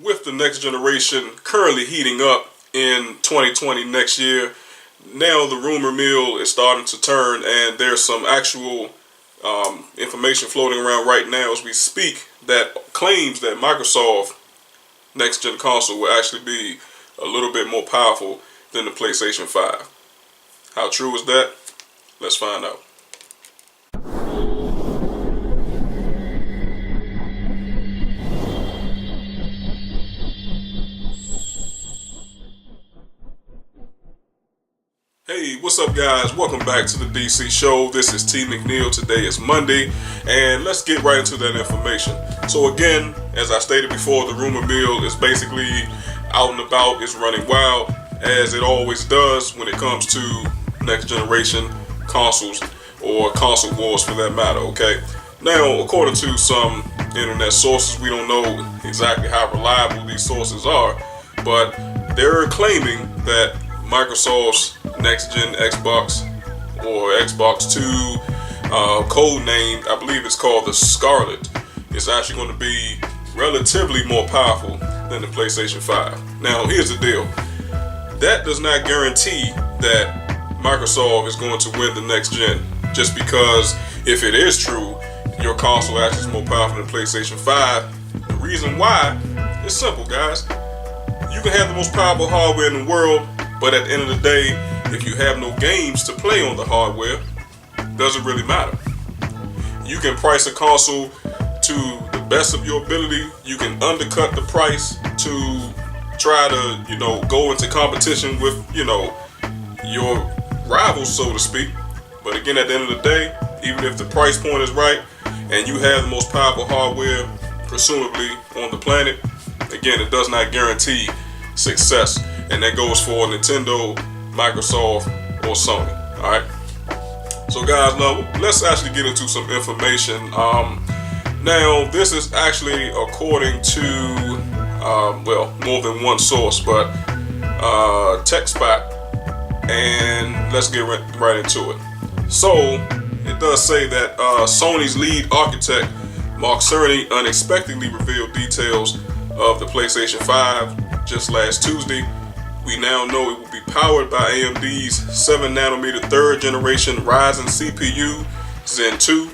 with the next generation currently heating up in 2020 next year, now the rumor mill is starting to turn, and there's some actual information floating around right now as we speak that claims that Microsoft next gen console will actually be a little bit more powerful than the PlayStation 5. How true is that? Let's find out. Hey, what's up guys? Welcome back to the DC Show. This is T. McNeil. Today is Monday, and let's get right into that information. So again, as I stated before, the rumor mill is basically out and about. It's running wild, as it always does when it comes to next generation consoles, or console wars for that matter, okay? Now, according to some internet sources, we don't know exactly how reliable these sources are, but they're claiming that Microsoft's next-gen Xbox, or Xbox 2, code-named, I believe it's called the Scarlet, is actually going to be relatively more powerful than the PlayStation 5. Now, here's the deal. That does not guarantee that Microsoft is going to win the next gen, just because if it is true, your console actually is more powerful than PlayStation 5. The reason why is simple, guys. You can have the most powerful hardware in the world, but at the end of the day, if you have no games to play on the hardware, it doesn't really matter. You can price a console to the best of your ability. You can undercut the price to try to, go into competition with, your rivals, so to speak. But again, at the end of the day, even if the price point is right and you have the most powerful hardware, presumably on the planet, again, it does not guarantee success. And that goes for Nintendo, Microsoft, or Sony. Alright. So guys, now let's actually get into some information. Now this is actually according to more than one source, but TechSpot, and let's get right into it. So it does say that Sony's lead architect Mark Cerny unexpectedly revealed details of the PlayStation 5 just last Tuesday. We now know it will be powered by AMD's 7nm 3rd generation Ryzen CPU Zen 2,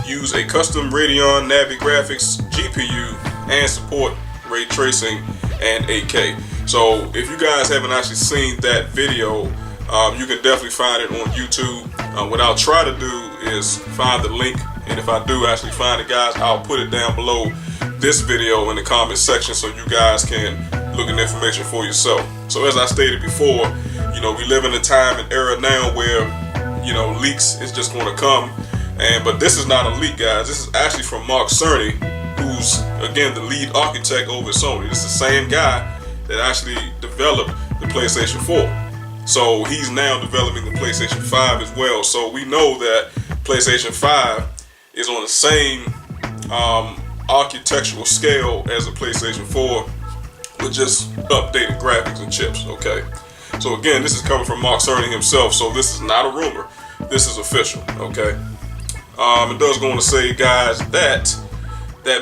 use a custom Radeon Navi Graphics GPU, and support ray tracing and 8K. So if you guys haven't actually seen that video, you can definitely find it on YouTube. What I'll try to do is find the link, and if I do actually find it, guys, I'll put it down below this video in the comment section so you guys can look at the information for yourself. So as I stated before, we live in a time and era now where, leaks is just going to come. But this is not a leak, guys. This is actually from Mark Cerny, who's, again, the lead architect over at Sony. This is the same guy that actually developed the PlayStation 4. So he's now developing the PlayStation 5 as well. So we know that PlayStation 5 is on the same architectural scale as a PlayStation 4, with just updated graphics and chips, okay? So again, this is coming from Mark Cerny himself, so this is not a rumor. This is official, okay? It does go on to say, guys, that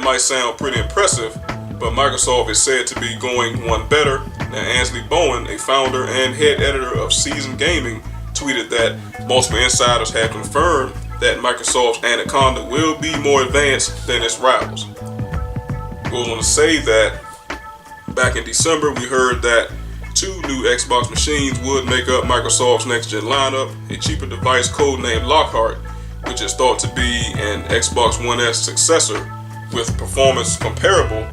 might sound pretty impressive, but Microsoft is said to be going one better. Now, Ansley Bowen, a founder and head editor of Seasoned Gaming, tweeted that multiple insiders have confirmed that Microsoft's Anaconda will be more advanced than its rivals. It goes on to say that back in December, we heard that 2 new Xbox machines would make up Microsoft's next-gen lineup, a cheaper device codenamed Lockhart, which is thought to be an Xbox One S successor with performance comparable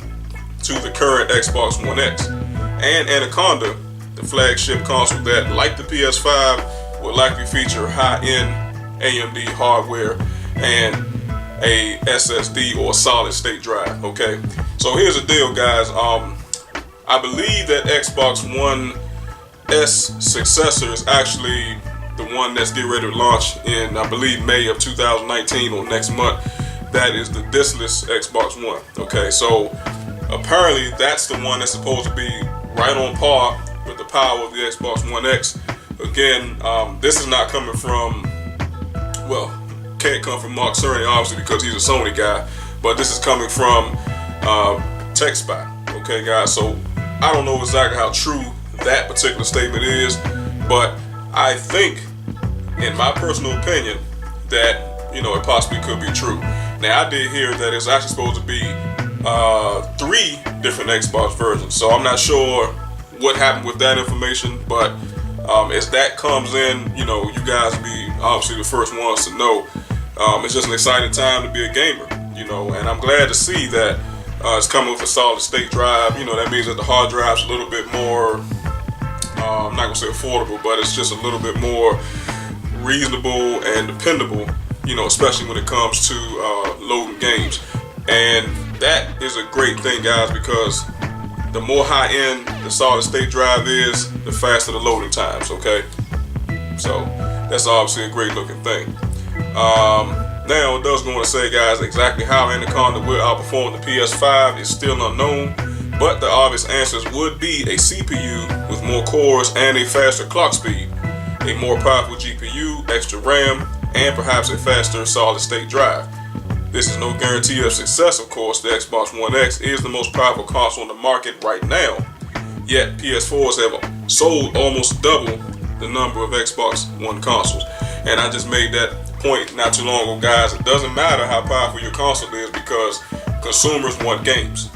to the current Xbox One X, and Anaconda, the flagship console that, like the PS5, will likely feature high-end AMD hardware and a SSD or solid-state drive, okay? So here's the deal, guys. I believe that Xbox One S successor is actually the one that's getting ready to launch in, I believe, May of 2019 or next month. That is the diskless Xbox One. Okay, so apparently that's the one that's supposed to be right on par with the power of the Xbox One X. Again, this is not coming from, can't come from Mark Cerny, obviously, because he's a Sony guy, but this is coming from TechSpot. Okay, guys. So I don't know exactly how true that particular statement is, but I think, in my personal opinion, that it possibly could be true. Now, I did hear that it's actually supposed to be 3 different Xbox versions, so I'm not sure what happened with that information, but as that comes in, you guys will be obviously the first ones to know. It's just an exciting time to be a gamer, and I'm glad to see that it's coming with a solid state drive. That means that the hard drive's a little bit more, I'm not gonna say affordable, but it's just a little bit more reasonable and dependable, especially when it comes to loading games. And that is a great thing, guys, because the more high-end the solid state drive is, the faster the loading times, okay? So that's obviously a great looking thing. Now, it does go on to say, guys, exactly how Anaconda will outperform the PS5 is still unknown, but the obvious answers would be a CPU with more cores and a faster clock speed, a more powerful GPU, extra RAM, and perhaps a faster solid state drive. This is no guarantee of success, of course. The Xbox One X is the most powerful console on the market right now, yet PS4s have sold almost double the number of Xbox One consoles. And I just made that point not too long ago, guys. It doesn't matter how powerful your console is because consumers want games,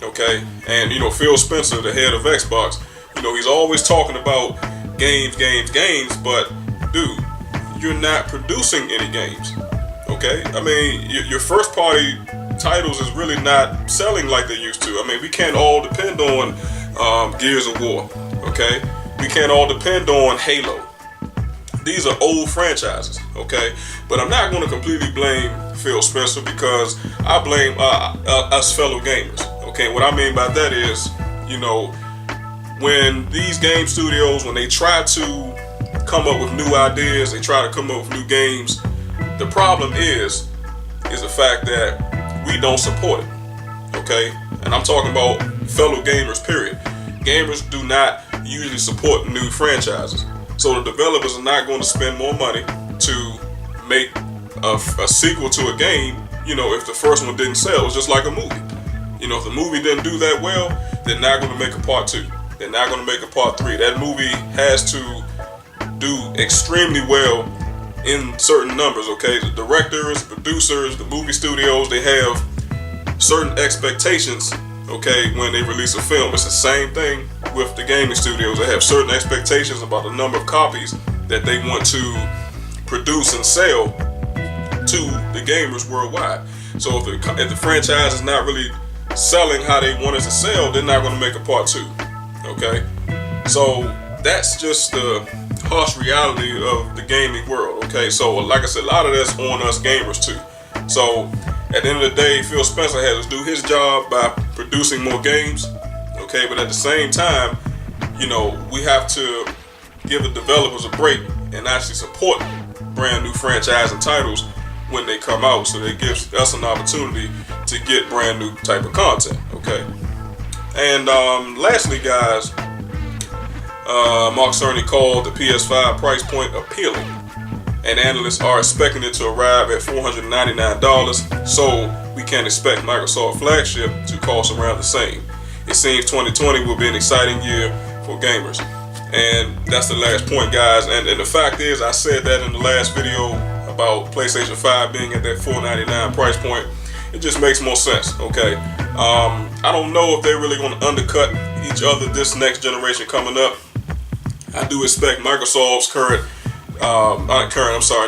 okay? And Phil Spencer, the head of Xbox, he's always talking about games, but dude, you're not producing any games, okay? I mean, your first party titles is really not selling like they used to. I mean, we can't all depend on Gears of War, okay? We can't all depend on Halo. These are old franchises, okay? But I'm not going to completely blame Phil Spencer because I blame us fellow gamers, okay? What I mean by that is, when these game studios, when they try to come up with new ideas, they try to come up with new games, the problem is the fact that we don't support it, okay? And I'm talking about fellow gamers, period. Gamers do not usually support new franchises. So the developers are not going to spend more money to make a sequel to a game, if the first one didn't sell. It's just like a movie. If the movie didn't do that well, they're not going to make a part 2. They're not going to make a part 3. That movie has to do extremely well in certain numbers, okay? The directors, the producers, the movie studios, they have certain expectations, okay, when they release a film. It's the same thing with the gaming studios. They have certain expectations about the number of copies that they want to produce and sell to the gamers worldwide. So if the franchise is not really selling how they want it to sell, they're not going to make a part 2, okay? So that's just the harsh reality of the gaming world, okay? So like I said, a lot of that's on us gamers too. So at the end of the day, Phil Spencer has to do his job by producing more games, okay? But at the same time, we have to give the developers a break and actually support brand new franchise and titles when they come out, so that gives us an opportunity to get brand new type of content, okay? And lastly, guys, Mark Cerny called the PS5 price point appealing, and analysts are expecting it to arrive at $499, so we can expect Microsoft flagship to cost around the same. It seems 2020 will be an exciting year for gamers. And that's the last point, guys. And the fact is, I said that in the last video about PlayStation 5 being at that $499 price point. It just makes more sense, okay? I don't know if they're really going to undercut each other this next generation coming up. I do expect Microsoft's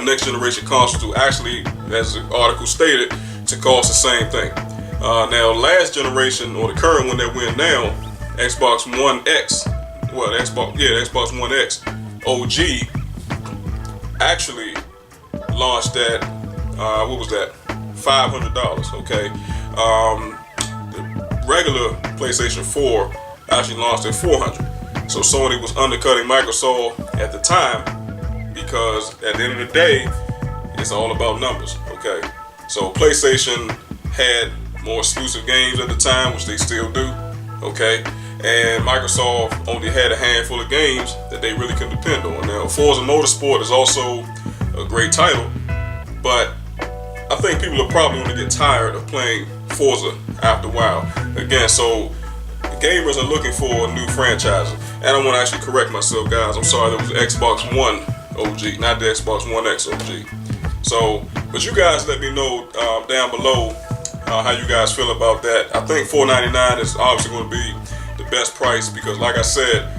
next generation console to actually, as the article stated, to cost the same thing. Now, last generation, or the current one that we're in now, Xbox One X, Xbox One X OG, actually launched at, $500, okay? The regular PlayStation 4 actually launched at $400. So Sony was undercutting Microsoft at the time because at the end of the day, it's all about numbers, okay? So PlayStation had more exclusive games at the time, which they still do, okay? And Microsoft only had a handful of games that they really can depend on. Now, Forza Motorsport is also a great title, but I think people are probably going to get tired of playing Forza after a while. Again, so, gamers are looking for new franchises. And I want to actually correct myself, guys. I'm sorry, that was Xbox One OG, not the Xbox One X OG. So, but you guys let me know down below how you guys feel about that. I think $499 is obviously going to be the best price because, like I said,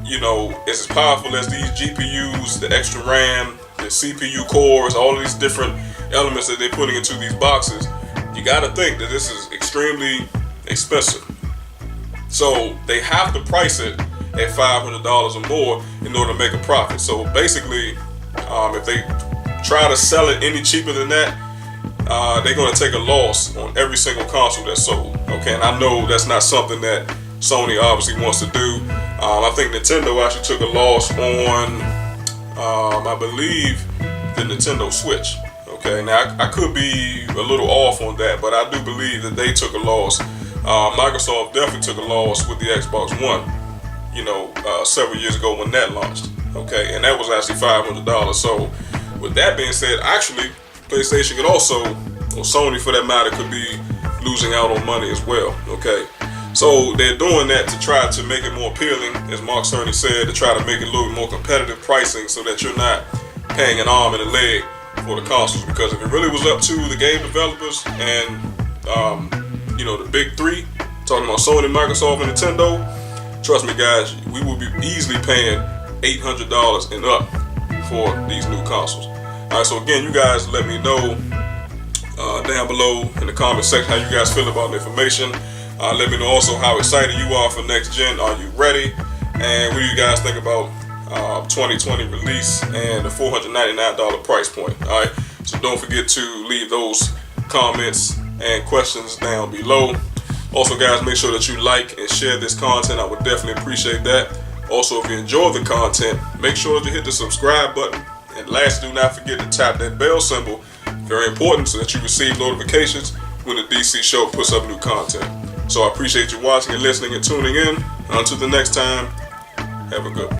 you know, it's as powerful as these GPUs, the extra RAM, the CPU cores, all of these different elements that they're putting into these boxes. You got to think that this is extremely expensive. So they have to price it at $500 or more in order to make a profit. So basically, if they try to sell it any cheaper than that, they're going to take a loss on every single console that's sold. Okay, and I know that's not something that Sony obviously wants to do. I think Nintendo actually took a loss on, I believe, the Nintendo Switch. Okay, now I could be a little off on that, but I do believe that they took a loss. Microsoft definitely took a loss with the Xbox One, you know, several years ago when that launched. Okay, and that was actually $500. So, with that being said, actually, PlayStation could also, or Sony for that matter, could be losing out on money as well. Okay, so they're doing that to try to make it more appealing, as Mark Cerny said, to try to make it a little more competitive pricing so that you're not paying an arm and a leg for the consoles. Because if it really was up to the game developers and you know, the big three, talking about Sony, Microsoft, and Nintendo, trust me guys, we will be easily paying $800 and up for these new consoles. Alright, so again, you guys let me know down below in the comment section how you guys feel about the information. Let me know also how excited you are for next gen. Are you ready? And what do you guys think about 2020 release and the $499 price point? Alright, so don't forget to leave those comments and questions down below. Also guys, make sure that you like and share this content. I would definitely appreciate that. Also, if you enjoy the content, make sure that you hit the subscribe button. And lastly, do not forget to tap that bell symbol. Very important, so that you receive notifications when the DC Show puts up new content. So I appreciate you watching and listening and tuning in. Until the next time, have a good one.